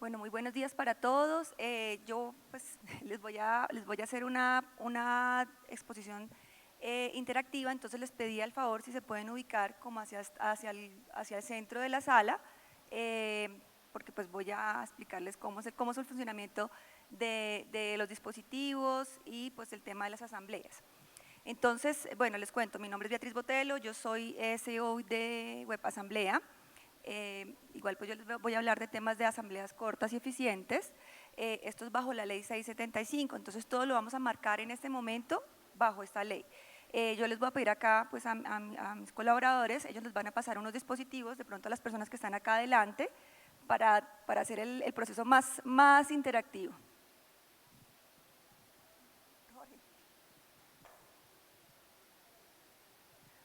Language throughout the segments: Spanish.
Bueno, muy buenos días para todos. Yo pues les voy a hacer una exposición interactiva, entonces les pedí al favor si se pueden ubicar como hacia el centro de la sala, porque pues voy a explicarles cómo es el funcionamiento de los dispositivos y pues el tema de las asambleas. Entonces, bueno, les cuento, mi nombre es Beatriz Botelo, yo soy CEO de WebAsamblea. Igual pues yo les voy a hablar de temas de asambleas cortas y eficientes. Esto es bajo la ley 675, entonces todo lo vamos a marcar en este momento bajo esta ley. Yo les voy a pedir acá pues a mis colaboradores, ellos les van a pasar unos dispositivos, de pronto a las personas que están acá adelante, para hacer el proceso más interactivo.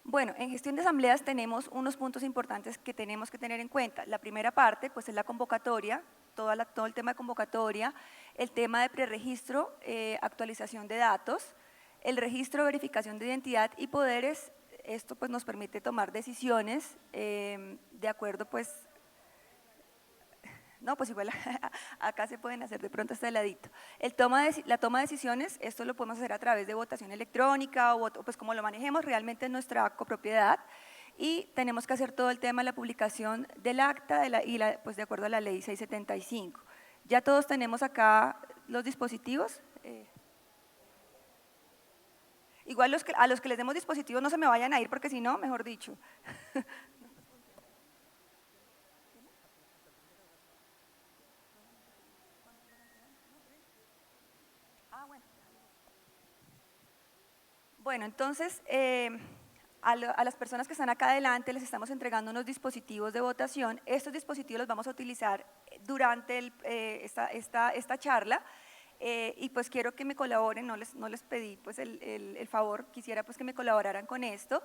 Bueno, en gestión de asambleas tenemos unos puntos importantes que tenemos que tener en cuenta. La primera parte pues es la convocatoria, todo el tema de convocatoria, el tema de preregistro, actualización de datos, el registro, verificación de identidad y poderes. Esto pues nos permite tomar decisiones de acuerdo pues. No, pues igual acá se pueden hacer de pronto este ladito. La toma de decisiones, esto lo podemos hacer a través de votación electrónica o pues como lo manejemos realmente en nuestra copropiedad, y tenemos que hacer todo el tema de la publicación del acta pues de acuerdo a la ley 675. Ya todos tenemos acá los dispositivos. Igual a los que les demos dispositivos no se me vayan a ir porque si no, mejor dicho. Bueno, entonces, a las personas que están acá adelante les estamos entregando unos dispositivos de votación. Estos dispositivos los vamos a utilizar durante esta charla, y pues quiero que me colaboren, no les pedí pues el favor, quisiera pues que me colaboraran con esto.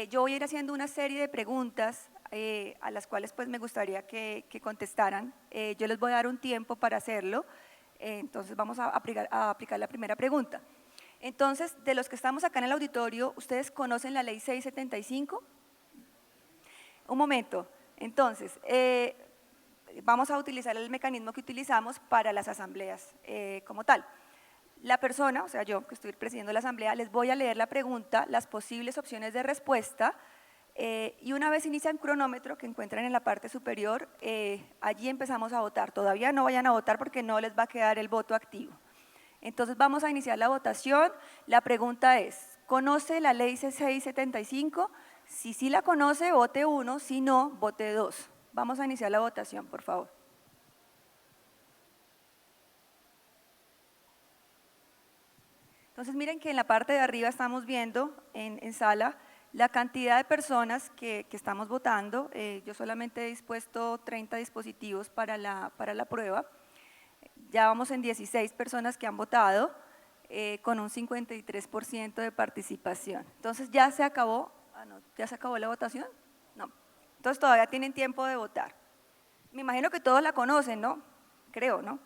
Yo voy a ir haciendo una serie de preguntas a las cuales pues me gustaría que contestaran. Yo les voy a dar un tiempo para hacerlo, entonces vamos a aplicar la primera pregunta. Entonces, de los que estamos acá en el auditorio, ¿ustedes conocen la ley 675? Un momento, entonces, vamos a utilizar el mecanismo que utilizamos para las asambleas como tal. La persona, o sea yo que estoy presidiendo la asamblea, les voy a leer la pregunta, las posibles opciones de respuesta, y una vez inicia el cronómetro que encuentran en la parte superior, allí empezamos a votar. Todavía no vayan a votar porque no les va a quedar el voto activo. Entonces vamos a iniciar la votación. La pregunta es, ¿conoce la ley 675? Si sí la conoce, vote 1, si no, vote 2. Vamos a iniciar la votación, por favor. Entonces miren que en la parte de arriba estamos viendo en sala la cantidad de personas que estamos votando. Yo solamente he dispuesto 30 dispositivos para la prueba. Ya vamos en 16 personas que han votado, con un 53% de participación. Entonces, ¿ya se acabó? ¿Ya se acabó la votación? No. Entonces, todavía tienen tiempo de votar. Me imagino que todos la conocen, ¿no? Creo, ¿no?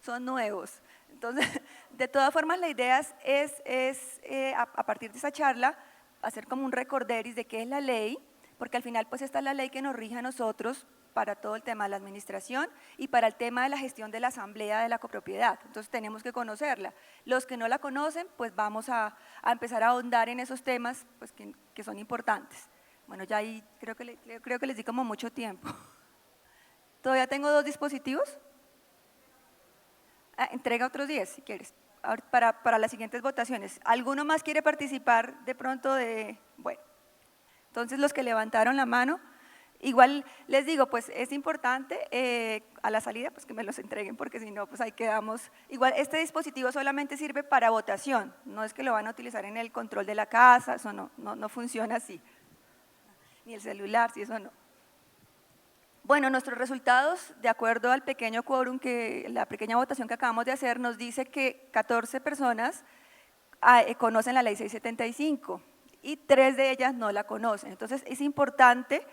Son nuevos. Entonces, de todas formas, la idea es a partir de esa charla, hacer como un recorderis de qué es la ley, porque al final pues esta es la ley que nos rige a nosotros para todo el tema de la administración y para el tema de la gestión de la asamblea de la copropiedad. Entonces tenemos que conocerla. Los que no la conocen, pues vamos a empezar a ahondar en esos temas pues, que son importantes. Bueno, ya ahí creo que les di como mucho tiempo. ¿Todavía tengo 2 dispositivos? Entrega otros 10 si quieres, para las siguientes votaciones. ¿Alguno más quiere participar de pronto bueno, entonces los que levantaron la mano, igual les digo, pues es importante a la salida pues que me los entreguen porque si no pues ahí quedamos. Igual este dispositivo solamente sirve para votación, no es que lo van a utilizar en el control de la casa, eso no funciona así, ni el celular, si eso no. Bueno, nuestros resultados, de acuerdo al pequeño quórum, la pequeña votación que acabamos de hacer, nos dice que 14 personas conocen la ley 675 y 3 de ellas no la conocen. Entonces, es importante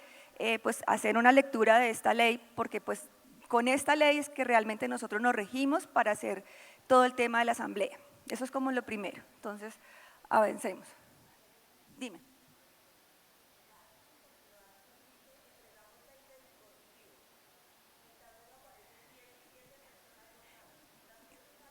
pues, hacer una lectura de esta ley porque pues, con esta ley es que realmente nosotros nos regimos para hacer todo el tema de la asamblea. Eso es como lo primero. Entonces, avancemos. Dime.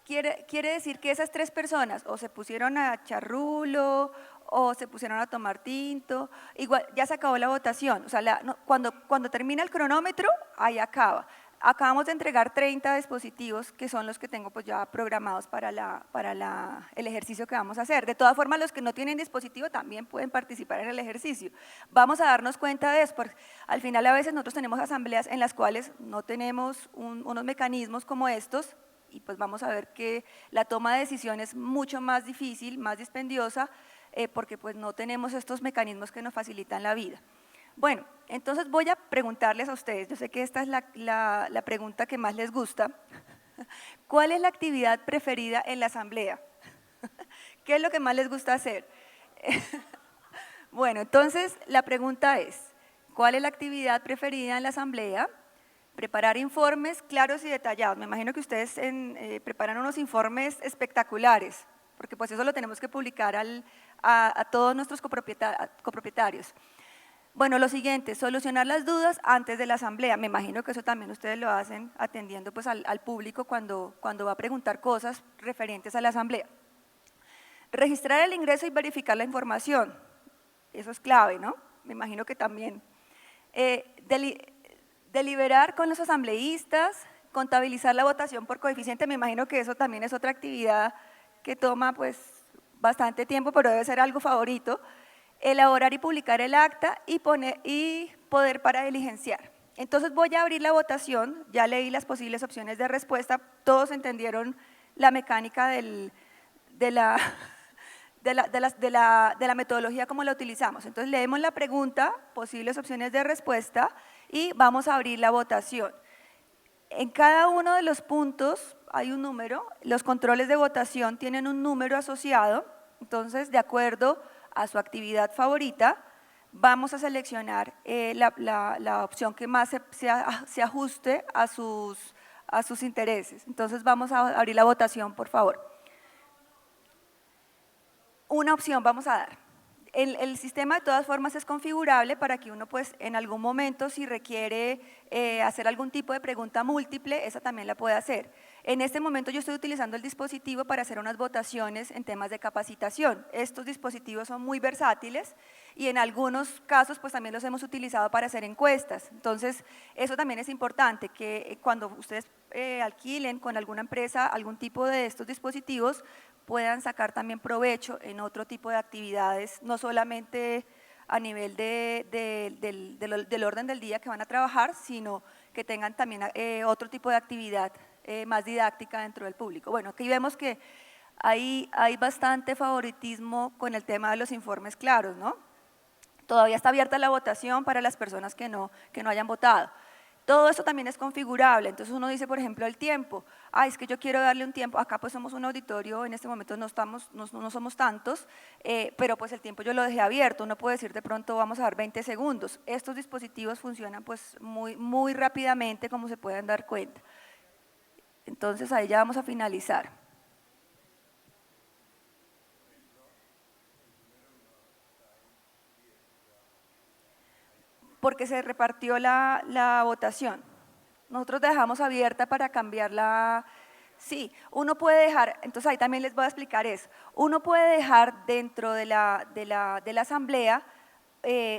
quiere decir que esas 3 personas o se pusieron a charrulo o se pusieron a tomar tinto, igual ya se acabó la votación, o sea, cuando termina el cronómetro, ahí acaba. Acabamos de entregar 30 dispositivos que son los que tengo pues ya programados para el ejercicio que vamos a hacer. De todas formas, los que no tienen dispositivo también pueden participar en el ejercicio. Vamos a darnos cuenta de eso, porque al final a veces nosotros tenemos asambleas en las cuales no tenemos unos mecanismos como estos y pues vamos a ver que la toma de decisión es mucho más difícil, más dispendiosa, porque pues no tenemos estos mecanismos que nos facilitan la vida. Bueno, entonces voy a preguntarles a ustedes, yo sé que esta es la pregunta que más les gusta, ¿cuál es la actividad preferida en la asamblea? ¿Qué es lo que más les gusta hacer? Bueno, entonces la pregunta es, ¿cuál es la actividad preferida en la asamblea? Preparar informes claros y detallados. Me imagino que ustedes preparan unos informes espectaculares, porque pues eso lo tenemos que publicar a todos nuestros copropietarios. Bueno, lo siguiente, solucionar las dudas antes de la asamblea. Me imagino que eso también ustedes lo hacen atendiendo pues al público cuando va a preguntar cosas referentes a la asamblea. Registrar el ingreso y verificar la información. Eso es clave, ¿no? Me imagino que también. Deliberar con los asambleístas, contabilizar la votación por coeficiente. Me imagino que eso también es otra actividad que toma pues bastante tiempo, pero debe ser algo favorito. Elaborar y publicar el acta y poder para diligenciar. Entonces voy a abrir la votación, ya leí las posibles opciones de respuesta, todos entendieron la mecánica de la metodología como la utilizamos. Entonces leemos la pregunta, posibles opciones de respuesta y vamos a abrir la votación. En cada uno de los puntos hay un número, los controles de votación tienen un número asociado, entonces de acuerdo a su actividad favorita, vamos a seleccionar la opción que más se ajuste a sus intereses. Entonces vamos a abrir la votación, por favor. Una opción vamos a dar. El sistema de todas formas es configurable para que uno pues en algún momento si requiere hacer algún tipo de pregunta múltiple, esa también la puede hacer. En este momento yo estoy utilizando el dispositivo para hacer unas votaciones en temas de capacitación. Estos dispositivos son muy versátiles y en algunos casos pues también los hemos utilizado para hacer encuestas. Entonces eso también es importante que cuando ustedes alquilen con alguna empresa algún tipo de estos dispositivos puedan sacar también provecho en otro tipo de actividades, no solamente a nivel del orden del día que van a trabajar, sino que tengan también otro tipo de actividad más didáctica dentro del público. Bueno, aquí vemos que hay bastante favoritismo con el tema de los informes claros, ¿no? Todavía está abierta la votación para las personas que no hayan votado. Todo esto también es configurable, entonces uno dice, por ejemplo, el tiempo. Es que yo quiero darle un tiempo, acá pues somos un auditorio, en este momento no somos tantos, pero pues el tiempo yo lo dejé abierto, uno puede decir de pronto vamos a dar 20 segundos. Estos dispositivos funcionan pues muy rápidamente, como se pueden dar cuenta. Entonces ahí ya vamos a finalizar. Porque se repartió la votación. Nosotros dejamos abierta para cambiarla. Sí, uno puede dejar, entonces ahí también les voy a explicar eso. Uno puede dejar dentro de la asamblea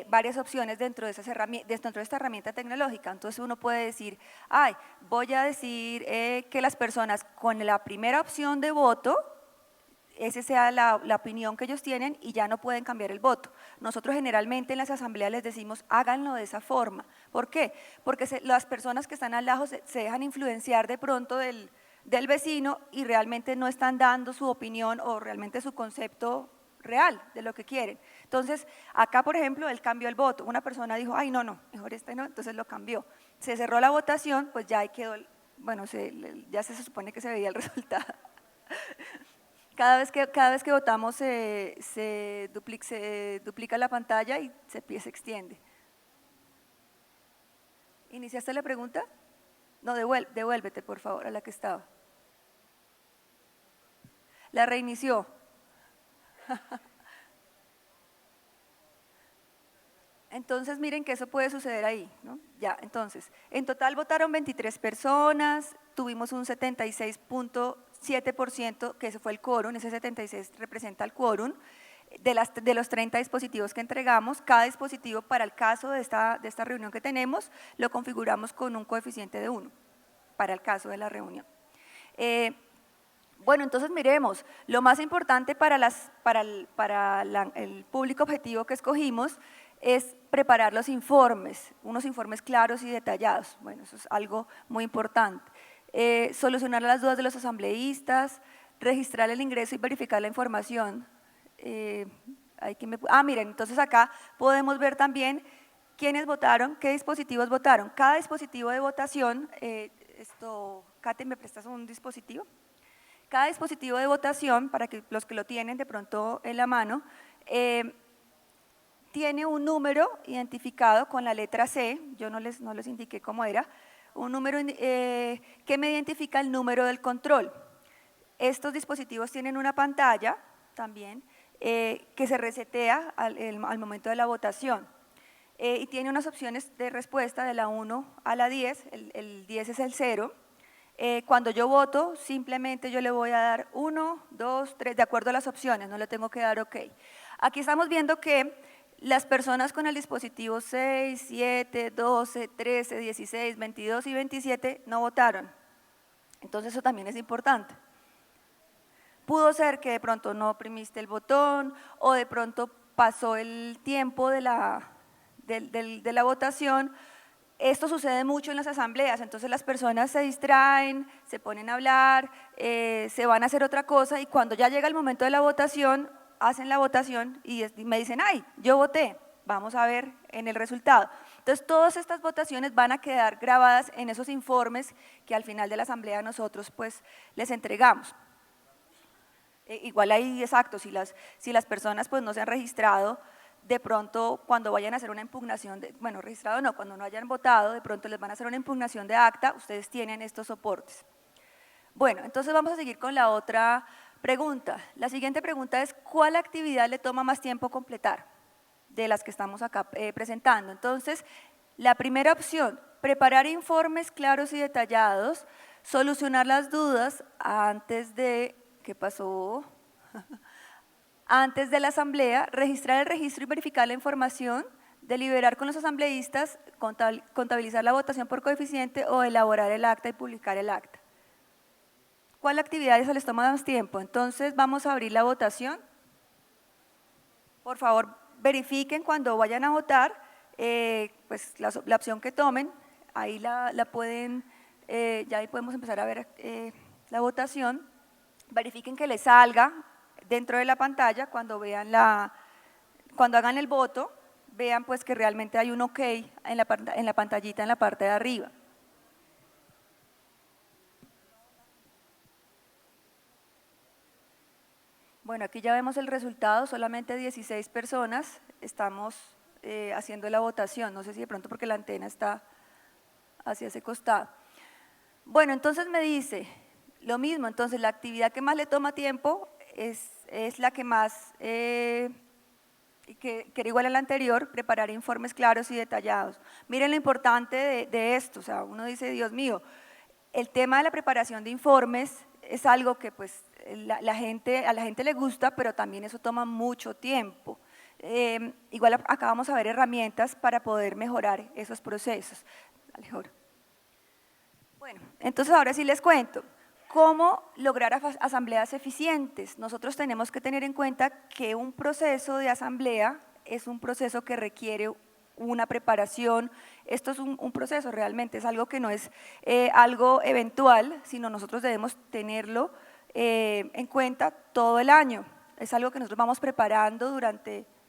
varias opciones dentro de esta herramienta tecnológica. Entonces uno puede decir, voy a decir que las personas con la primera opción de voto, esa sea la opinión que ellos tienen y ya no pueden cambiar el voto. Nosotros generalmente en las asambleas les decimos háganlo de esa forma. ¿Por qué? Porque las personas que están al lado se dejan influenciar de pronto del vecino y realmente no están dando su opinión o realmente su concepto real de lo que quieren. Entonces, acá por ejemplo, él cambió el voto. Una persona dijo, no, mejor este no, entonces lo cambió. Se cerró la votación, pues ya ahí quedó, bueno, ya se supone que se veía el resultado. Cada vez que votamos se duplica la pantalla y se extiende. ¿Iniciaste la pregunta? No, devuélvete por favor a la que estaba. La reinició. Entonces miren que eso puede suceder ahí, ¿no? Entonces, en total votaron 23 personas, tuvimos un 76.5% 7%, que ese fue el quórum, ese 76 representa el quórum, de los 30 dispositivos que entregamos. Cada dispositivo, para el caso de esta reunión que tenemos, lo configuramos con un coeficiente de 1, para el caso de la reunión. Bueno, entonces miremos, lo más importante para el público objetivo que escogimos es preparar los informes, unos informes claros y detallados. Bueno, eso es algo muy importante. Solucionar las dudas de los asambleístas, registrar el ingreso y verificar la información. Miren, entonces acá podemos ver también quiénes votaron, qué dispositivos votaron. Cada dispositivo de votación, Kate, ¿me prestas un dispositivo? Cada dispositivo de votación, para que los que lo tienen de pronto en la mano, tiene un número identificado con la letra C, yo no les indiqué cómo era, un número que me identifica el número del control. Estos dispositivos tienen una pantalla también que se resetea al momento de la votación y tiene unas opciones de respuesta de la 1 a la 10, el 10 es el 0. Cuando yo voto, simplemente yo le voy a dar 1, 2, 3, de acuerdo a las opciones, no le tengo que dar OK. Aquí estamos viendo que las personas con el dispositivo 6, 7, 12, 13, 16, 22 y 27 no votaron. Entonces eso también es importante. Pudo ser que de pronto no oprimiste el botón o de pronto pasó el tiempo de la votación. Esto sucede mucho en las asambleas, entonces las personas se distraen, se ponen a hablar, se van a hacer otra cosa y cuando ya llega el momento de la votación, hacen la votación y me dicen, ¡ay, yo voté! Vamos a ver en el resultado. Entonces, todas estas votaciones van a quedar grabadas en esos informes que al final de la asamblea nosotros pues les entregamos. Igual ahí, exacto, si las personas pues no se han registrado, de pronto cuando vayan a hacer una impugnación, registrado no, cuando no hayan votado, de pronto les van a hacer una impugnación de acta, ustedes tienen estos soportes. Bueno, entonces vamos a seguir con la otra pregunta. La siguiente pregunta es, ¿cuál actividad le toma más tiempo completar de las que estamos acá presentando? Entonces, la primera opción, preparar informes claros y detallados, solucionar las dudas antes de… ¿Qué pasó? Antes de la asamblea, registrar el registro y verificar la información, deliberar con los asambleístas, contabilizar la votación por coeficiente o elaborar el acta y publicar el acta. ¿Cuál actividad se les toma más tiempo? Entonces vamos a abrir la votación. Por favor, verifiquen cuando vayan a votar, pues la opción que tomen, ahí la pueden, ya ahí podemos empezar a ver la votación. Verifiquen que les salga dentro de la pantalla cuando vean cuando hagan el voto, vean pues que realmente hay un OK en la pantallita en la parte de arriba. Bueno, aquí ya vemos el resultado, solamente 16 personas estamos haciendo la votación, no sé si de pronto porque la antena está hacia ese costado. Bueno, entonces me dice… Lo mismo, entonces la actividad que más le toma tiempo es la que más, que era igual a la anterior, preparar informes claros y detallados. Miren lo importante de esto, o sea, uno dice, Dios mío, el tema de la preparación de informes es algo que pues a la gente le gusta, pero también eso toma mucho tiempo. Igual acá vamos a ver herramientas para poder mejorar esos procesos. Dale, Jorge. Bueno, entonces ahora sí les cuento. ¿Cómo lograr asambleas eficientes? Nosotros tenemos que tener en cuenta que un proceso de asamblea es un proceso que requiere una preparación. Esto es un proceso realmente, es algo que no es algo eventual, sino nosotros debemos tenerlo en cuenta todo el año. Es algo que nosotros vamos preparando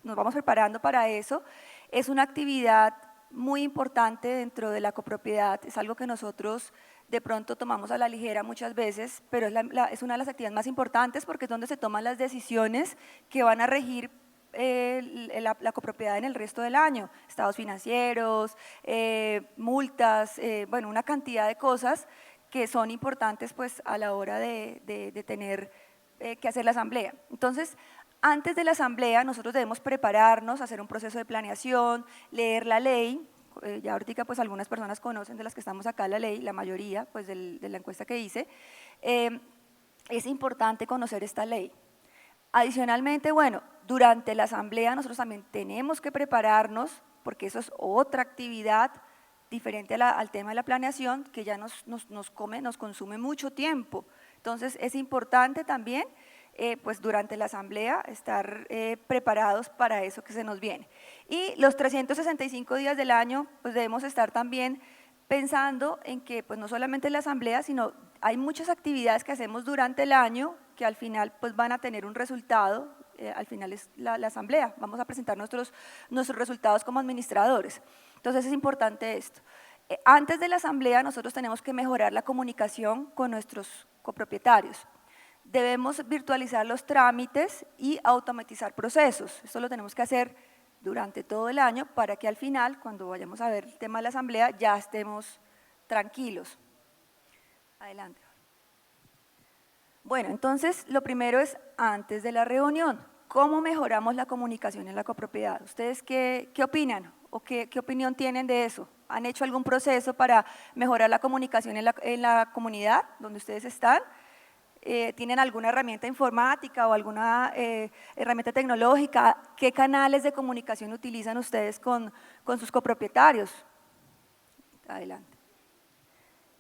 nos vamos preparando para eso. Es una actividad muy importante dentro de la copropiedad, es algo que nosotros de pronto tomamos a la ligera muchas veces, pero es una de las actividades más importantes porque es donde se toman las decisiones que van a regir la copropiedad en el resto del año, estados financieros, multas, bueno, una cantidad de cosas que son importantes pues a la hora de tener que hacer la asamblea. Entonces, antes de la asamblea nosotros debemos prepararnos, hacer un proceso de planeación, leer la ley. Ya ahorita pues algunas personas conocen de las que estamos acá la ley, la mayoría pues de la encuesta que hice, es importante conocer esta ley. Adicionalmente, bueno, durante la asamblea nosotros también tenemos que prepararnos, porque eso es otra actividad diferente al tema de la planeación, que ya nos consume mucho tiempo. Entonces, es importante también, pues durante la asamblea, estar preparados para eso que se nos viene. Y los 365 días del año, pues debemos estar también pensando en que pues no solamente la asamblea, sino hay muchas actividades que hacemos durante el año que al final pues van a tener un resultado, al final es la asamblea, vamos a presentar nuestros resultados como administradores. Entonces es importante esto. Antes de la asamblea nosotros tenemos que mejorar la comunicación con nuestros copropietarios. Debemos virtualizar los trámites y automatizar procesos, esto lo tenemos que hacer durante todo el año para que al final, cuando vayamos a ver el tema de la asamblea, ya estemos tranquilos. Adelante. Bueno, entonces lo primero es antes de la reunión, ¿cómo mejoramos la comunicación en la copropiedad? ¿Ustedes qué opinan o qué opinión tienen de eso? ¿Han hecho algún proceso para mejorar la comunicación en la comunidad donde ustedes están? ¿Tienen alguna herramienta informática o alguna herramienta tecnológica? ¿Qué canales de comunicación utilizan ustedes con sus copropietarios? Adelante.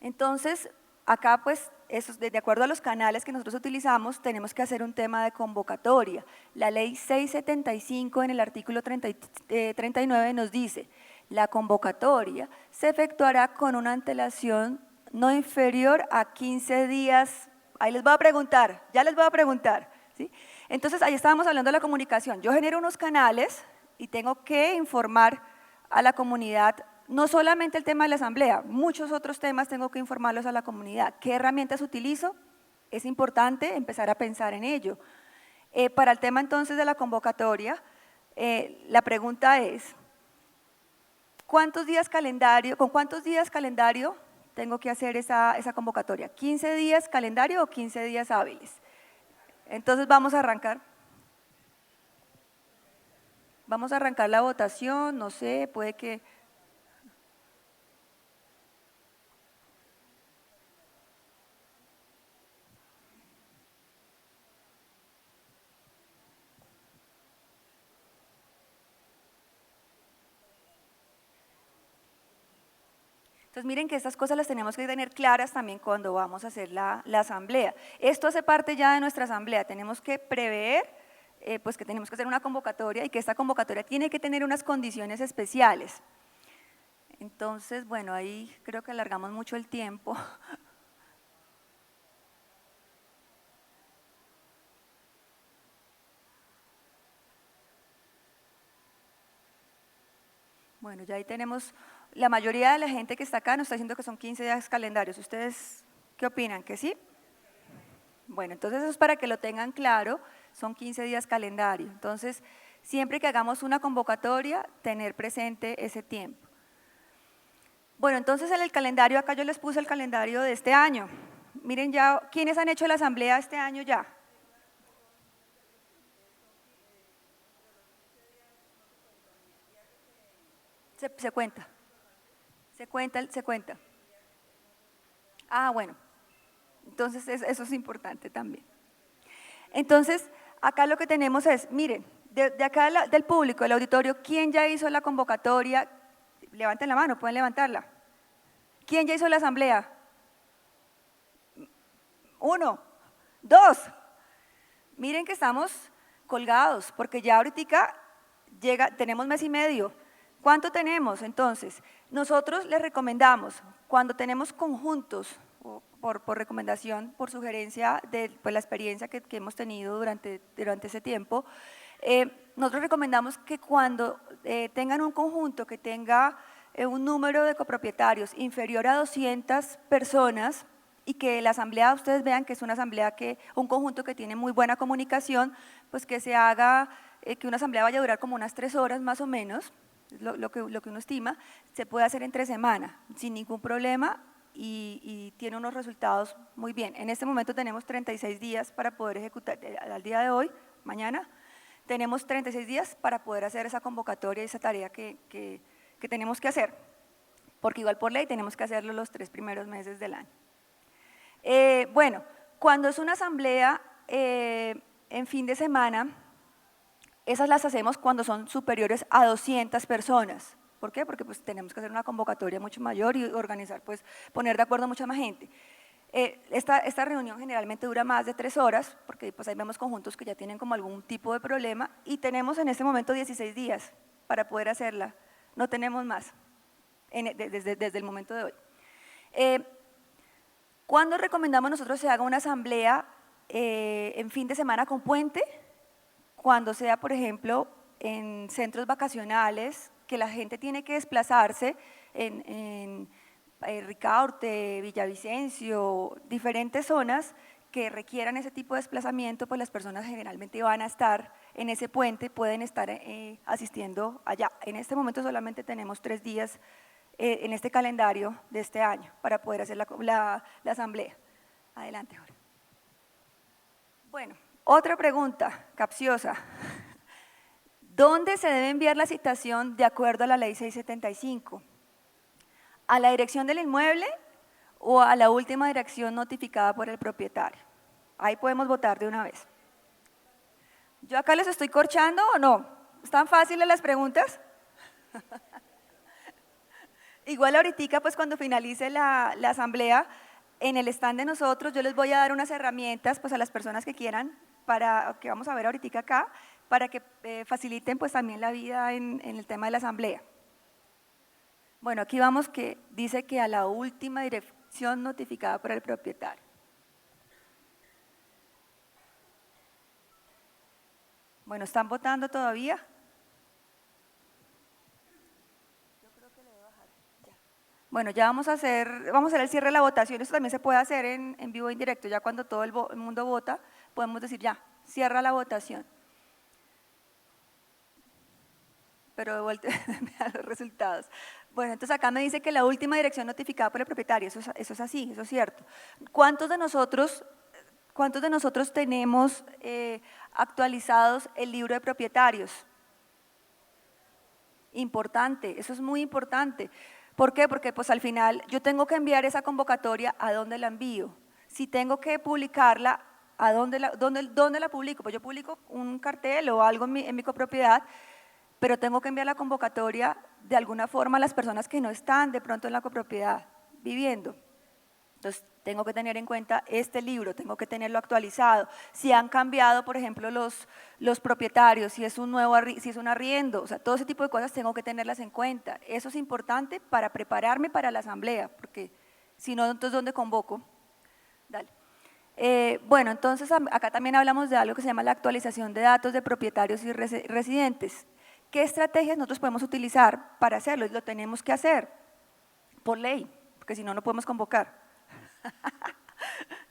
Entonces, acá pues, de acuerdo a los canales que nosotros utilizamos, tenemos que hacer un tema de convocatoria. La ley 675 en el artículo 39 nos dice, la convocatoria se efectuará con una antelación no inferior a 15 días. Ahí les voy a preguntar, ya les voy a preguntar, ¿sí? Entonces, ahí estábamos hablando de la comunicación. Yo genero unos canales y tengo que informar a la comunidad, no solamente el tema de la asamblea, muchos otros temas tengo que informarlos a la comunidad. ¿Qué herramientas utilizo? Es importante empezar a pensar en ello. Para el tema entonces de la convocatoria, la pregunta es, ¿con cuántos días calendario tengo que hacer esa convocatoria? ¿15 días calendario o 15 días hábiles? Entonces vamos a arrancar. Vamos a arrancar la votación, no sé, puede que… Entonces miren que estas cosas las tenemos que tener claras también cuando vamos a hacer la asamblea. Esto hace parte ya de nuestra asamblea, tenemos que prever pues que tenemos que hacer una convocatoria y que esta convocatoria tiene que tener unas condiciones especiales. Entonces, bueno, ahí creo que alargamos mucho el tiempo. Bueno, ya ahí tenemos, la mayoría de la gente que está acá nos está diciendo que son 15 días calendarios. ¿Ustedes qué opinan? ¿Que sí? Bueno, entonces eso es para que lo tengan claro, son 15 días calendario. Entonces, siempre que hagamos una convocatoria, tener presente ese tiempo. Bueno, entonces en el calendario, acá yo les puse el calendario de este año. Miren ya, ¿quiénes han hecho la asamblea este año ya? Se cuenta. Se cuenta. Ah, bueno. Entonces eso es importante también. Entonces, acá lo que tenemos es, miren, de acá del público, del auditorio, ¿quién ya hizo la convocatoria? Levanten la mano, pueden levantarla. ¿Quién ya hizo la asamblea? 1, 2. Miren que estamos colgados, porque ya ahorita tenemos mes y medio. ¿Cuánto tenemos entonces? Nosotros les recomendamos, cuando tenemos conjuntos, por recomendación, por sugerencia de pues, la experiencia que hemos tenido durante ese tiempo, nosotros recomendamos que cuando tengan un conjunto que tenga un número de copropietarios inferior a 200 personas y que la asamblea, ustedes vean que es una asamblea, un conjunto que tiene muy buena comunicación, pues que se haga, que una asamblea vaya a durar como unas 3 horas más o menos, lo que uno estima, se puede hacer entre semana sin ningún problema y tiene unos resultados muy bien. En este momento tenemos 36 días para poder ejecutar, al día de hoy, mañana, tenemos 36 días para poder hacer esa convocatoria, esa tarea que tenemos que hacer, porque igual por ley tenemos que hacerlo los 3 primeros meses del año. Bueno, Cuando es una asamblea en fin de semana, esas las hacemos cuando son superiores a 200 personas. ¿Por qué? Porque pues tenemos que hacer una convocatoria mucho mayor y organizar, pues poner de acuerdo a mucha más gente. Esta reunión generalmente dura más de 3 horas, porque pues ahí vemos conjuntos que ya tienen como algún tipo de problema y tenemos en este momento 16 días para poder hacerla, no tenemos más desde el momento de hoy. ¿Cuándo recomendamos nosotros se haga una asamblea en fin de semana con puente? Cuando sea, por ejemplo, en centros vacacionales, que la gente tiene que desplazarse en Ricaurte, Villavicencio, diferentes zonas que requieran ese tipo de desplazamiento, pues las personas generalmente van a estar en ese puente, pueden estar asistiendo allá. En este momento solamente tenemos 3 días en este calendario de este año para poder hacer la asamblea. Adelante, Jorge. Bueno, otra pregunta capciosa. ¿Dónde se debe enviar la citación de acuerdo a la ley 675? ¿A la dirección del inmueble o a la última dirección notificada por el propietario? Ahí podemos votar de una vez. ¿Yo acá les estoy corchando o no? ¿Están fáciles las preguntas? Igual ahorita, pues cuando finalice la asamblea, en el stand de nosotros yo les voy a dar unas herramientas pues a las personas que quieran, que vamos a ver ahorita acá, para que faciliten pues también la vida en el tema de la asamblea. Bueno, aquí vamos que dice que a la última dirección notificada por el propietario. Bueno, ¿están votando todavía? Bueno, ya vamos a hacer el cierre de la votación. Esto también se puede hacer en vivo e en directo. Ya cuando todo el mundo vota, podemos decir ya, cierra la votación. Pero de vuelta me da los resultados. Bueno, entonces acá me dice que la última dirección notificada por el propietario, eso es así, eso es cierto. ¿Cuántos de nosotros tenemos actualizados el libro de propietarios? Importante, eso es muy importante. ¿Por qué? Porque pues al final yo tengo que enviar esa convocatoria, ¿a dónde la envío? Si tengo que publicarla, ¿a dónde la publico? Pues yo publico un cartel o algo en mi copropiedad, pero tengo que enviar la convocatoria de alguna forma a las personas que no están de pronto en la copropiedad viviendo. Entonces, tengo que tener en cuenta este libro, tengo que tenerlo actualizado. Si han cambiado, por ejemplo, los propietarios, si es un arriendo, o sea, todo ese tipo de cosas tengo que tenerlas en cuenta. Eso es importante para prepararme para la asamblea, porque si no, entonces, ¿dónde convoco? Dale. Bueno, entonces acá también hablamos de algo que se llama la actualización de datos de propietarios y residentes. ¿Qué estrategias nosotros podemos utilizar para hacerlo? Lo tenemos que hacer por ley, porque si no, no podemos convocar.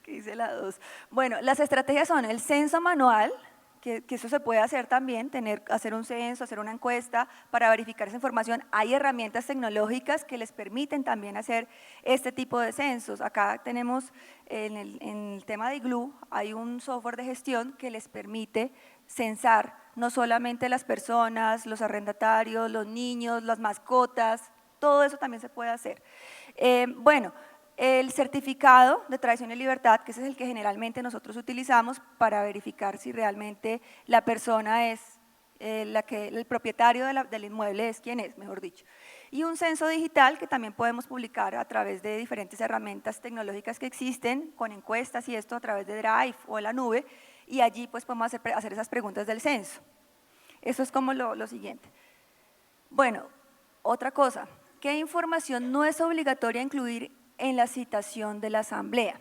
¿Qué dice la 2? Bueno, las estrategias son el censo manual, que eso se puede hacer también, hacer un censo, hacer una encuesta para verificar esa información. Hay herramientas tecnológicas que les permiten también hacer este tipo de censos. Acá tenemos en el tema de Igloo, hay un software de gestión que les permite censar no solamente las personas, los arrendatarios, los niños, las mascotas, todo eso también se puede hacer. Bueno, el certificado de tradición y libertad, que ese es el que generalmente nosotros utilizamos para verificar si realmente la persona es el propietario del inmueble es quien es, mejor dicho. Y un censo digital que también podemos publicar a través de diferentes herramientas tecnológicas que existen, con encuestas y esto a través de Drive o en la nube, y allí pues podemos hacer esas preguntas del censo. Eso es como lo siguiente. Bueno, otra cosa, ¿qué información no es obligatoria incluir en la citación de la asamblea?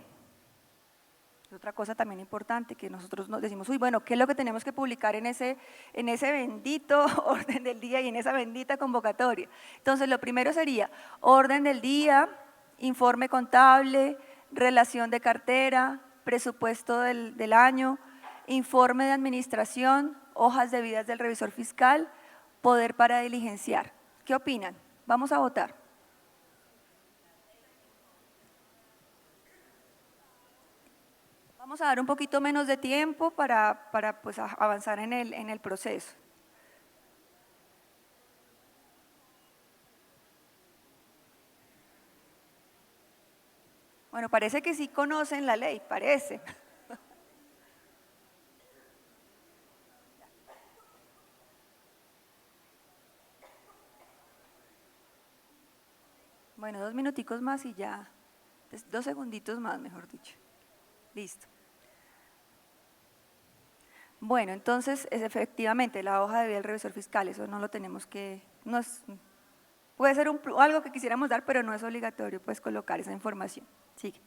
Otra cosa también importante que nosotros nos decimos, uy, bueno, ¿qué es lo que tenemos que publicar en ese bendito orden del día y en esa bendita convocatoria? Entonces, lo primero sería orden del día, informe contable, relación de cartera, presupuesto del año, informe de administración, hojas de vidas del revisor fiscal, poder para diligenciar. ¿Qué opinan? Vamos a votar. Vamos a dar un poquito menos de tiempo para pues, avanzar en el proceso. Bueno, parece que sí conocen la ley, parece. Bueno, 2 minuticos más y ya, 2 segunditos más, mejor dicho. Listo. Bueno, entonces, efectivamente, la hoja de vida del revisor fiscal, eso no lo tenemos que, no es, puede ser algo que quisiéramos dar, pero no es obligatorio pues colocar esa información. Sigue.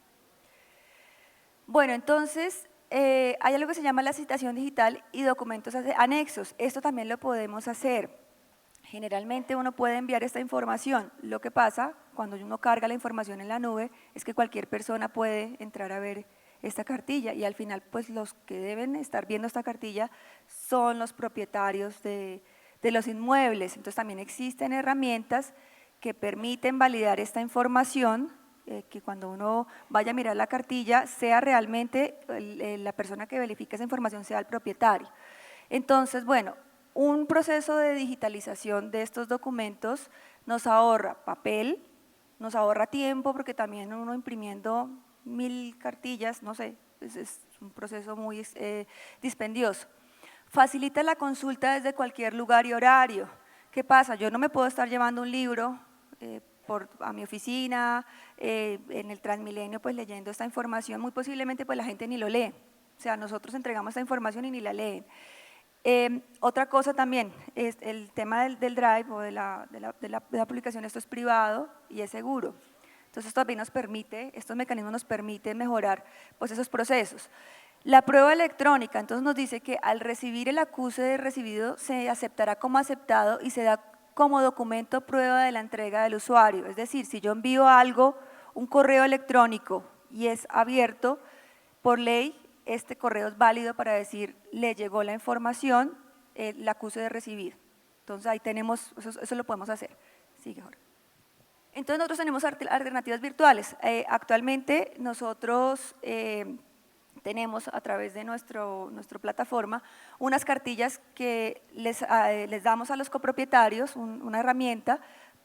Bueno, entonces, hay algo que se llama la citación digital y documentos anexos. Esto también lo podemos hacer. Generalmente uno puede enviar esta información. Lo que pasa cuando uno carga la información en la nube es que cualquier persona puede entrar a ver esta cartilla y al final pues los que deben estar viendo esta cartilla son los propietarios de los inmuebles. Entonces también existen herramientas que permiten validar esta información, que cuando uno vaya a mirar la cartilla sea realmente la persona que verifica esa información sea el propietario. Entonces, bueno, un proceso de digitalización de estos documentos nos ahorra papel, nos ahorra tiempo porque también uno imprimiendo 1000 cartillas, no sé, es un proceso muy dispendioso. Facilita la consulta desde cualquier lugar y horario. ¿Qué pasa? Yo no me puedo estar llevando un libro a mi oficina, en el Transmilenio pues leyendo esta información, muy posiblemente pues la gente ni lo lee. O sea, nosotros entregamos esta información y ni la leen. Otra cosa también, es el tema del Drive o de la publicación, esto es privado y es seguro. Entonces esto también nos permite, estos mecanismos nos permiten mejorar pues esos procesos. La prueba electrónica, entonces nos dice que al recibir el acuse de recibido se aceptará como aceptado y se da como documento prueba de la entrega del usuario. Es decir, si yo envío algo, un correo electrónico y es abierto, por ley este correo es válido para decir le llegó la información, la acuse de recibido. Entonces ahí tenemos, eso lo podemos hacer. Sigue, Jorge. Entonces nosotros tenemos alternativas virtuales. Actualmente nosotros tenemos a través de nuestra plataforma unas cartillas que les damos a los copropietarios, una herramienta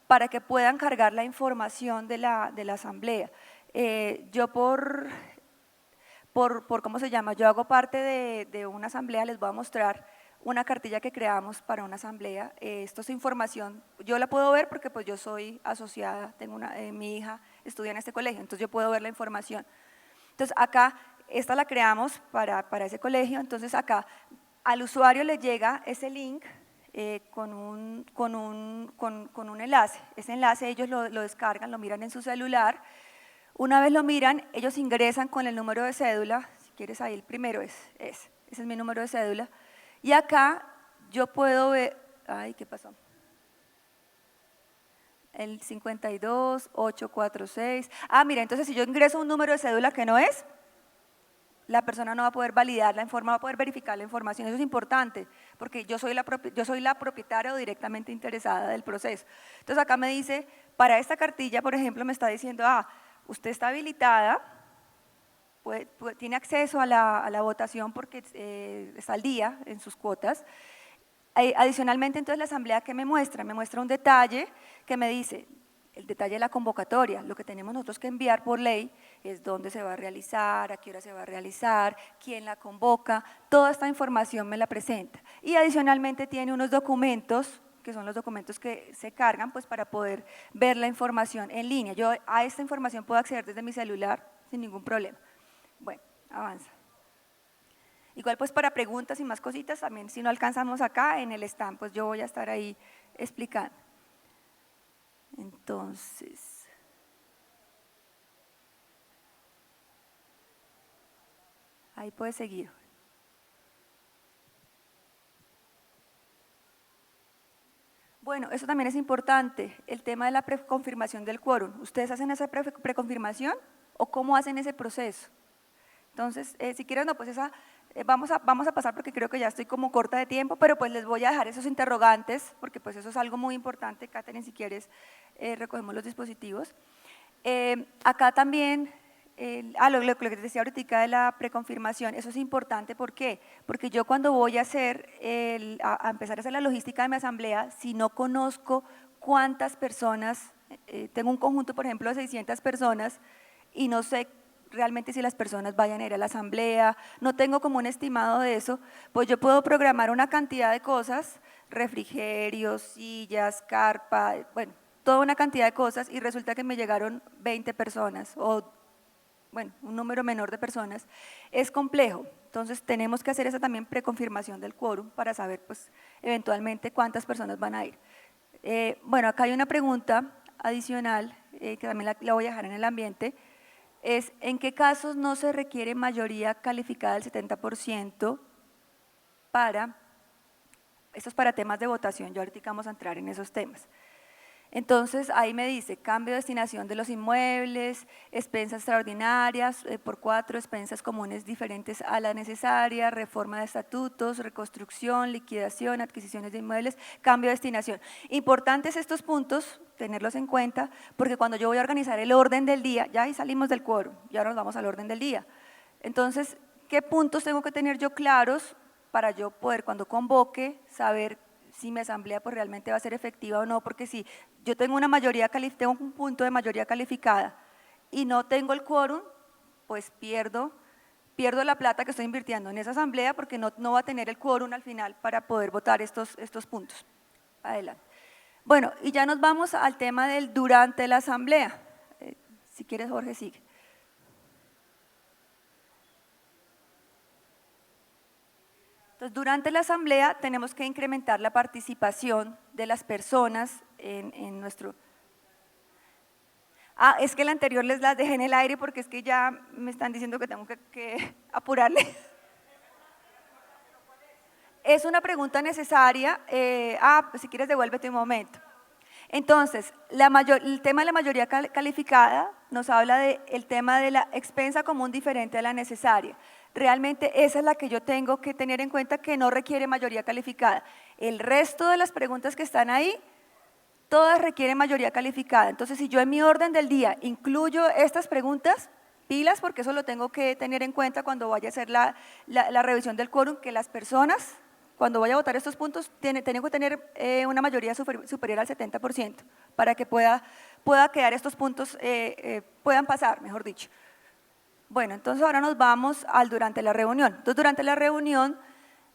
para que puedan cargar la información de la asamblea. Yo ¿cómo se llama? Yo hago parte de una asamblea, les voy a mostrar una cartilla que creamos para una asamblea. Esto es información, yo la puedo ver porque pues yo soy asociada, tengo mi hija estudia en este colegio, entonces yo puedo ver la información. Entonces acá, esta la creamos para ese colegio, entonces acá al usuario le llega ese link con un enlace. Ese enlace ellos lo descargan, lo miran en su celular. Una vez lo miran, ellos ingresan con el número de cédula, si quieres ahí el primero ese es mi número de cédula, y acá yo puedo ver, ay, ¿qué pasó? El 52846, mira, entonces si yo ingreso un número de cédula que no es, la persona no va a poder validar la información, va a poder verificar la información, eso es importante, porque yo soy la propietaria o directamente interesada del proceso. Entonces acá me dice, para esta cartilla, por ejemplo, me está diciendo, usted está habilitada, tiene acceso a la votación porque está al día en sus cuotas. Adicionalmente, entonces la asamblea que me muestra un detalle que me dice, el detalle de la convocatoria, lo que tenemos nosotros que enviar por ley es dónde se va a realizar, a qué hora se va a realizar, quién la convoca, toda esta información me la presenta. Y adicionalmente tiene unos documentos, que son los documentos que se cargan pues para poder ver la información en línea. Yo a esta información puedo acceder desde mi celular sin ningún problema. Bueno, avanza. Igual pues para preguntas y más cositas también, si no alcanzamos acá en el stand, pues yo voy a estar ahí explicando. Entonces, ahí puedes seguir. Bueno, eso también es importante, el tema de la preconfirmación del quórum. ¿Ustedes hacen esa preconfirmación o cómo hacen ese proceso? Entonces, si quieren, no, pues vamos a pasar porque creo que ya estoy como corta de tiempo, pero pues les voy a dejar esos interrogantes porque pues eso es algo muy importante. Catherine, si quieres, recogemos los dispositivos. Acá también, lo que les decía ahorita de la preconfirmación, eso es importante. ¿Por qué? Porque yo cuando voy a empezar a hacer la logística de mi asamblea, si no conozco cuántas personas, tengo un conjunto, por ejemplo, de 600 personas, y no sé realmente si las personas vayan a ir a la asamblea, no tengo como un estimado de eso, pues yo puedo programar una cantidad de cosas, refrigerios, sillas, carpa, bueno, toda una cantidad de cosas y resulta que me llegaron 20 personas o bueno, un número menor de personas, es complejo. Entonces tenemos que hacer esa también preconfirmación del quórum para saber pues eventualmente cuántas personas van a ir. Bueno, acá hay una pregunta adicional que también la voy a dejar en el ambiente, es ¿en qué casos no se requiere mayoría calificada del 70% para, esto es para temas de votación, yo ahorita vamos a entrar en esos temas. Entonces ahí me dice cambio de destinación de los inmuebles, expensas extraordinarias por 4, expensas comunes diferentes a la necesaria, reforma de estatutos, reconstrucción, liquidación, adquisiciones de inmuebles, cambio de destinación. Importantes estos puntos, tenerlos en cuenta, porque cuando yo voy a organizar el orden del día, ya ahí salimos del quórum, ya ahora nos vamos al orden del día. Entonces, ¿qué puntos tengo que tener yo claros para yo poder cuando convoque saber si mi asamblea pues realmente va a ser efectiva o no? Porque si yo tengo una mayoría, tengo un punto de mayoría calificada y no tengo el quórum, pues pierdo la plata que estoy invirtiendo en esa asamblea porque no va a tener el quórum al final para poder votar estos puntos. Adelante. Bueno, y ya nos vamos al tema del durante la asamblea. Si quieres, Jorge, sigue. Entonces, durante la asamblea tenemos que incrementar la participación de las personas en nuestro… Ah, es que el anterior les las dejé en el aire porque es que ya me están diciendo que tengo que apurarle. Es una pregunta necesaria. Pues si quieres devuélvete un momento. Entonces, el tema de la mayoría calificada nos habla del tema de la expensa común diferente a la necesaria. Realmente esa es la que yo tengo que tener en cuenta que no requiere mayoría calificada. El resto de las preguntas que están ahí, todas requieren mayoría calificada. Entonces, si yo en mi orden del día incluyo estas preguntas, pilas, porque eso lo tengo que tener en cuenta cuando vaya a hacer la revisión del quórum, que las personas, cuando vaya a votar estos puntos, tengo que tener una mayoría superior al 70% para que pueda quedar estos puntos, puedan pasar, mejor dicho. Bueno, entonces ahora nos vamos al durante la reunión. Entonces, durante la reunión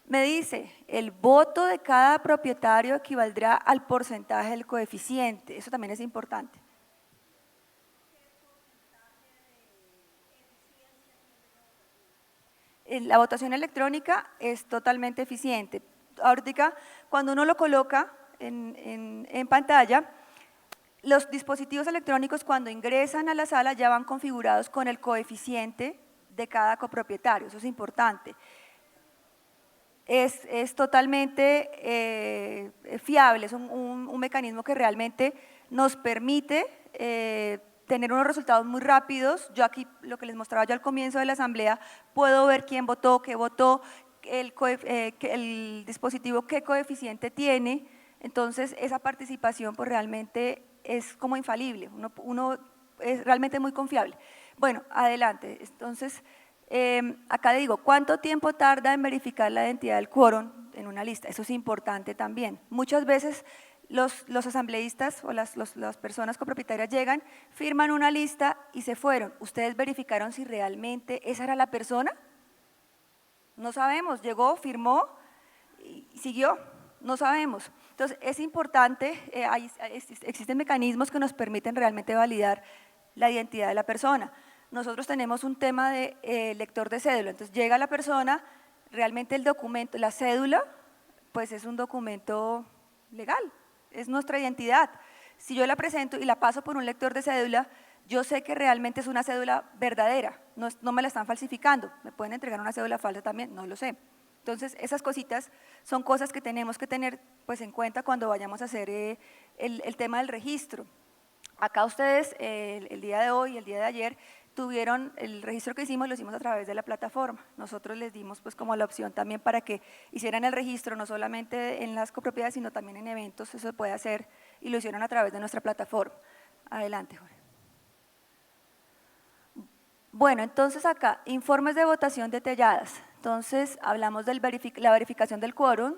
me dice, el voto de cada propietario equivaldrá al porcentaje del coeficiente. Eso también es importante. La votación electrónica es totalmente eficiente. Ahorita, cuando uno lo coloca en pantalla, los dispositivos electrónicos cuando ingresan a la sala ya van configurados con el coeficiente de cada copropietario, eso es importante. Es totalmente fiable, es un mecanismo que realmente nos permite tener unos resultados muy rápidos. Yo aquí, lo que les mostraba yo al comienzo de la asamblea, puedo ver quién votó, qué votó, el dispositivo qué coeficiente tiene. Entonces, esa participación pues realmente es como infalible, uno es realmente muy confiable. Bueno, adelante. Entonces, acá digo, ¿cuánto tiempo tarda en verificar la identidad del quórum en una lista? Eso es importante también. Muchas veces los asambleístas o las personas copropietarias llegan, firman una lista y se fueron. ¿Ustedes verificaron si realmente esa era la persona? No sabemos, llegó, firmó y siguió, no sabemos. Entonces, es importante, existen mecanismos que nos permiten realmente validar la identidad de la persona. Nosotros tenemos un tema de lector de cédula, entonces llega la persona, realmente el documento, la cédula, pues es un documento legal, es nuestra identidad. Si yo la presento y la paso por un lector de cédula, yo sé que realmente es una cédula verdadera, no me la están falsificando, me pueden entregar una cédula falsa también, no lo sé. Entonces, esas cositas son cosas que tenemos que tener pues, en cuenta cuando vayamos a hacer el tema del registro. Acá ustedes, el día de hoy y el día de ayer, tuvieron el registro que hicimos, lo hicimos a través de la plataforma. Nosotros les dimos pues como la opción también para que hicieran el registro, no solamente en las copropiedades, sino también en eventos, eso se puede hacer y lo hicieron a través de nuestra plataforma. Adelante, Jorge. Bueno, entonces acá, informes de votación detalladas. Entonces, hablamos de la verificación del quórum,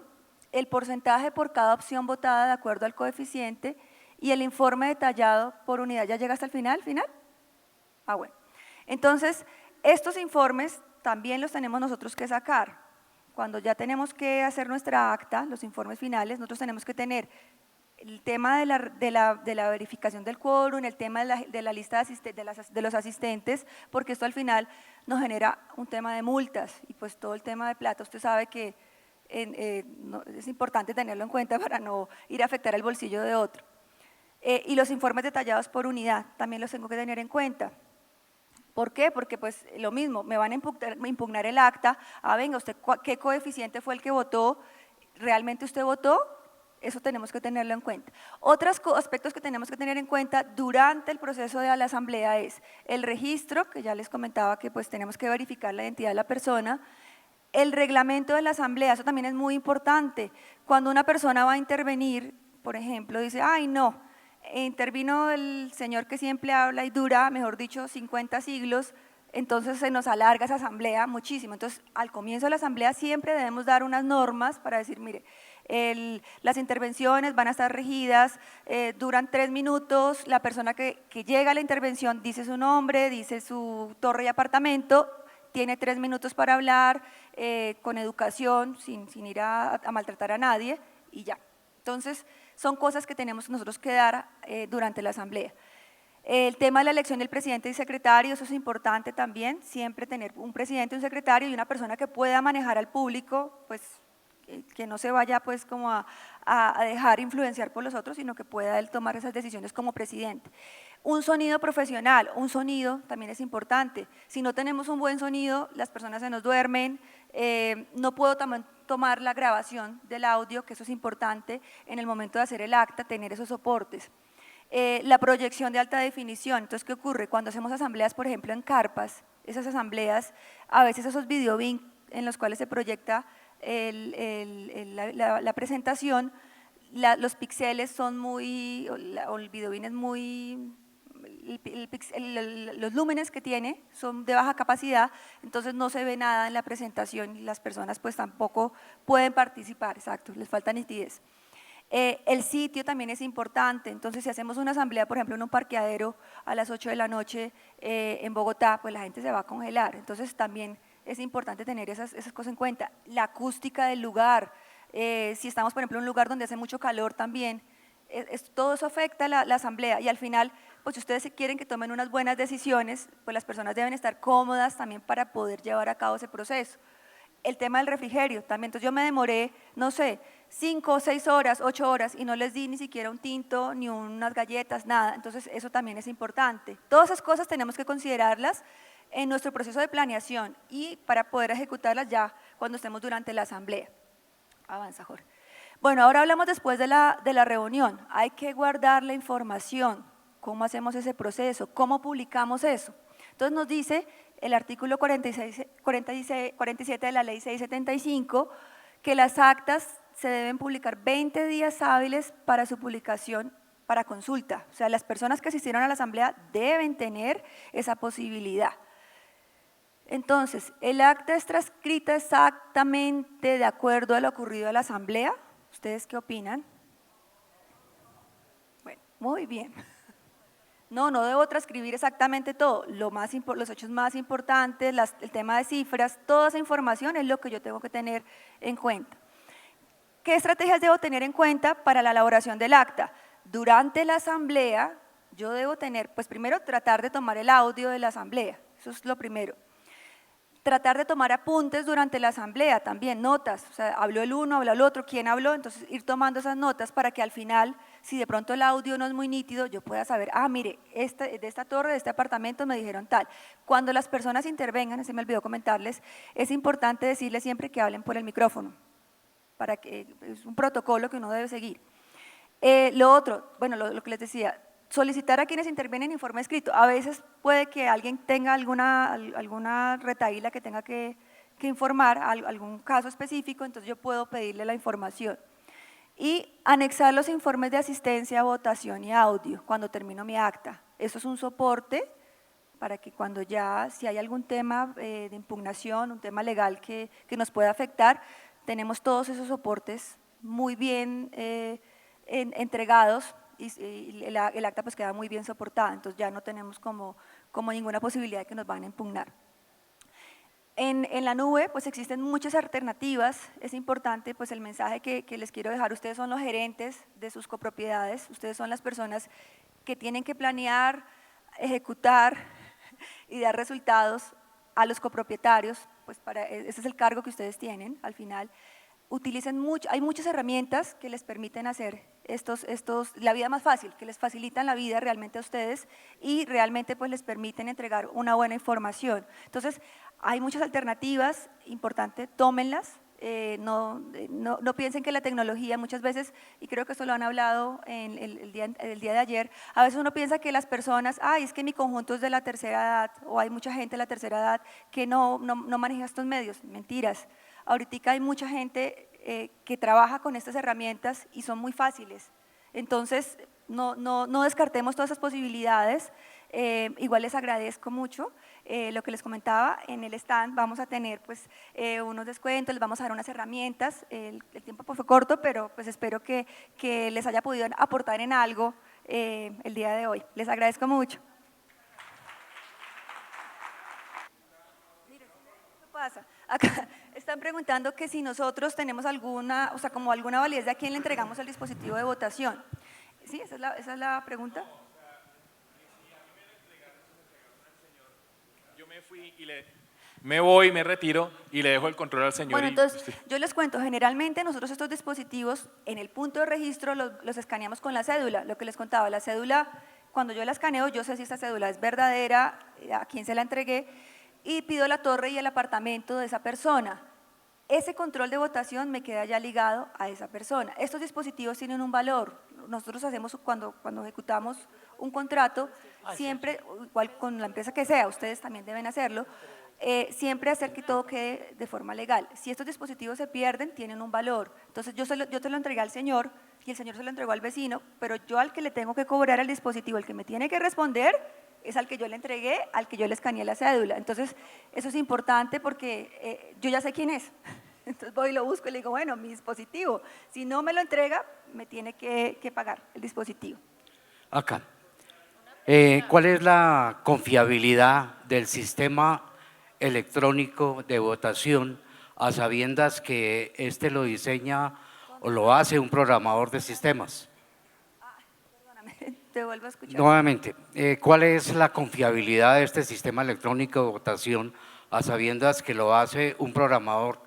el porcentaje por cada opción votada de acuerdo al coeficiente y el informe detallado por unidad. ¿Ya llega hasta el final? Ah, bueno. Entonces, estos informes también los tenemos nosotros que sacar. Cuando ya tenemos que hacer nuestra acta, los informes finales, nosotros tenemos que tener el tema de la verificación del quórum, el tema de la lista de los asistentes, porque esto al final nos genera un tema de multas y pues todo el tema de plata, usted sabe que es importante tenerlo en cuenta para no ir a afectar el bolsillo de otro. Y los informes detallados por unidad también los tengo que tener en cuenta. ¿Por qué? Porque pues lo mismo, me van a impugnar el acta, venga, usted qué coeficiente fue el que votó, ¿realmente usted votó? Eso tenemos que tenerlo en cuenta. Otros aspectos que tenemos que tener en cuenta durante el proceso de la asamblea es el registro, que ya les comentaba que pues tenemos que verificar la identidad de la persona, el reglamento de la asamblea, eso también es muy importante. Cuando una persona va a intervenir, por ejemplo, dice, ay no, intervino el señor que siempre habla y dura, mejor dicho, 50 siglos, entonces se nos alarga esa asamblea muchísimo. Entonces, al comienzo de la asamblea siempre debemos dar unas normas para decir, mire, las intervenciones van a estar regidas, duran 3 minutos, la persona que llega a la intervención dice su nombre, dice su torre y apartamento, tiene 3 minutos para hablar, con educación, sin ir a maltratar a nadie y ya. Entonces, son cosas que tenemos nosotros que dar durante la asamblea. El tema de la elección del presidente y secretario, eso es importante también, siempre tener un presidente, un secretario y una persona que pueda manejar al público, pues que no se vaya pues como a dejar influenciar por los otros, sino que pueda él tomar esas decisiones como presidente. Un sonido profesional, un sonido también es importante. Si no tenemos un buen sonido, las personas se nos duermen, no puedo tomar la grabación del audio, que eso es importante en el momento de hacer el acta, tener esos soportes. La proyección de alta definición, entonces ¿qué ocurre? Cuando hacemos asambleas, por ejemplo en carpas, esas asambleas, a veces esos videobin en los cuales se proyecta la presentación, los píxeles son muy, o el videobin es muy, los lúmenes que tiene son de baja capacidad, entonces no se ve nada en la presentación y las personas pues tampoco pueden participar, exacto, les falta nitidez. El sitio también es importante, entonces si hacemos una asamblea, por ejemplo, en un parqueadero a las 8 de la noche en Bogotá, pues la gente se va a congelar, entonces también es importante tener esas cosas en cuenta. La acústica del lugar, si estamos, por ejemplo, en un lugar donde hace mucho calor también, todo eso afecta la asamblea y al final, pues si ustedes quieren que tomen unas buenas decisiones, pues las personas deben estar cómodas también para poder llevar a cabo ese proceso. El tema del refrigerio también, entonces yo me demoré, no sé, 5, 6 horas, 8 horas y no les di ni siquiera un tinto, ni unas galletas, nada, entonces eso también es importante. Todas esas cosas tenemos que considerarlas en nuestro proceso de planeación y para poder ejecutarlas ya cuando estemos durante la asamblea. Avanza, Jorge. Bueno, ahora hablamos después de la reunión. Hay que guardar la información. ¿Cómo hacemos ese proceso? ¿Cómo publicamos eso? Entonces nos dice el artículo 47 de la ley 675 que las actas se deben publicar 20 días hábiles para su publicación para consulta. O sea, las personas que asistieron a la asamblea deben tener esa posibilidad. Entonces, ¿el acta es transcrita exactamente de acuerdo a lo ocurrido a la asamblea? ¿Ustedes qué opinan? Bueno, muy bien. No debo transcribir exactamente todo, los hechos más importantes, el tema de cifras, toda esa información es lo que yo tengo que tener en cuenta. ¿Qué estrategias debo tener en cuenta para la elaboración del acta? Durante la asamblea, yo debo tener, pues primero tratar de tomar el audio de la asamblea, eso es lo primero. Tratar de tomar apuntes durante la asamblea también, notas, o sea, habló el uno, habló el otro, quién habló, entonces ir tomando esas notas para que al final, si de pronto el audio no es muy nítido, yo pueda saber, mire, de esta torre, de este apartamento me dijeron tal. Cuando las personas intervengan, se me olvidó comentarles, es importante decirles siempre que hablen por el micrófono, para que es un protocolo que uno debe seguir. Lo otro, bueno, lo que les decía, solicitar a quienes intervienen informe escrito. A veces puede que alguien tenga alguna retahíla que tenga que informar, algún caso específico, entonces yo puedo pedirle la información. Y anexar los informes de asistencia, votación y audio cuando termino mi acta. Eso es un soporte para que cuando ya, si hay algún tema de impugnación, un tema legal que nos pueda afectar, tenemos todos esos soportes muy bien entregados y el acta pues queda muy bien soportada, entonces ya no tenemos como ninguna posibilidad de que nos van a impugnar. En la nube pues existen muchas alternativas, es importante pues el mensaje que les quiero dejar, ustedes son los gerentes de sus copropiedades, ustedes son las personas que tienen que planear, ejecutar y dar resultados a los copropietarios, pues ese es el cargo que ustedes tienen al final. Hay muchas herramientas que les permiten hacer la vida más fácil, que les facilitan la vida realmente a ustedes y realmente pues les permiten entregar una buena información. Entonces, hay muchas alternativas, importante, tómenlas, no piensen que la tecnología muchas veces, y creo que esto lo han hablado el día de ayer, a veces uno piensa que las personas, es que mi conjunto es de la tercera edad, o hay mucha gente de la tercera edad que no maneja estos medios, mentiras. Ahorita hay mucha gente que trabaja con estas herramientas y son muy fáciles, entonces no descartemos todas esas posibilidades. Igual les agradezco mucho lo que les comentaba, en el stand vamos a tener pues unos descuentos, les vamos a dar unas herramientas, el tiempo pues fue corto, pero pues espero que les haya podido aportar en algo el día de hoy. Les agradezco mucho. Mira, ¿qué pasa? Acá están preguntando que si nosotros tenemos alguna, como alguna validez de a quién le entregamos el dispositivo de votación. ¿Sí? ¿Esa es la pregunta? Yo me fui y me retiro y le dejo el control al señor. Bueno, entonces yo les cuento, generalmente nosotros estos dispositivos en el punto de registro los escaneamos con la cédula, lo que les contaba, la cédula, cuando yo la escaneo yo sé si esta cédula es verdadera, a quién se la entregué y pido la torre y el apartamento de esa persona. Ese control de votación me queda ya ligado a esa persona. Estos dispositivos tienen un valor. Nosotros hacemos cuando ejecutamos un contrato, siempre, igual con la empresa que sea, ustedes también deben hacerlo, siempre hacer que todo quede de forma legal. Si estos dispositivos se pierden, tienen un valor. Entonces yo te lo entregué al señor y el señor se lo entregó al vecino, pero yo al que le tengo que cobrar el dispositivo, el que me tiene que responder, es al que yo le entregué, al que yo le escaneé la cédula. Entonces, eso es importante porque yo ya sé quién es. Entonces voy y lo busco y le digo, bueno, mi dispositivo, si no me lo entrega, me tiene que pagar el dispositivo. Acá. ¿Cuál es la confiabilidad del sistema electrónico de votación a sabiendas que este lo diseña o lo hace un programador de sistemas? Perdóname, te vuelvo a escuchar. Nuevamente, ¿cuál es la confiabilidad de este sistema electrónico de votación a sabiendas que lo hace un programador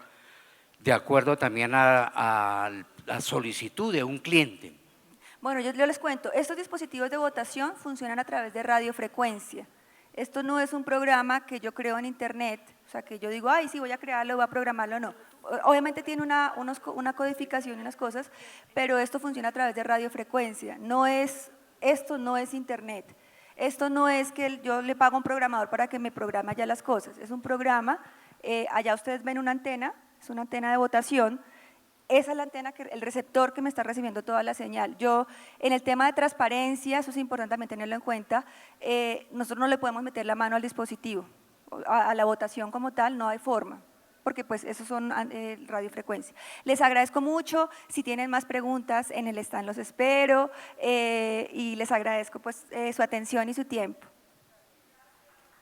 de acuerdo también a la solicitud de un cliente? Bueno, yo les cuento, estos dispositivos de votación funcionan a través de radiofrecuencia. Esto no es un programa que yo creo en internet, o sea, que yo digo, sí, voy a crearlo, voy a programarlo, no. Obviamente tiene una codificación y unas cosas, pero esto funciona a través de radiofrecuencia. Esto no es internet. Esto no es que yo le pago a un programador para que me programe ya las cosas. Es un programa, allá ustedes ven una antena, es una antena de votación. Esa es la antena, el receptor que me está recibiendo toda la señal. Yo, en el tema de transparencia, eso es importante también tenerlo en cuenta, nosotros no le podemos meter la mano al dispositivo, a la votación como tal, no hay forma, porque pues esos son radiofrecuencia. Les agradezco mucho, si tienen más preguntas en el stand los espero y les agradezco pues su atención y su tiempo.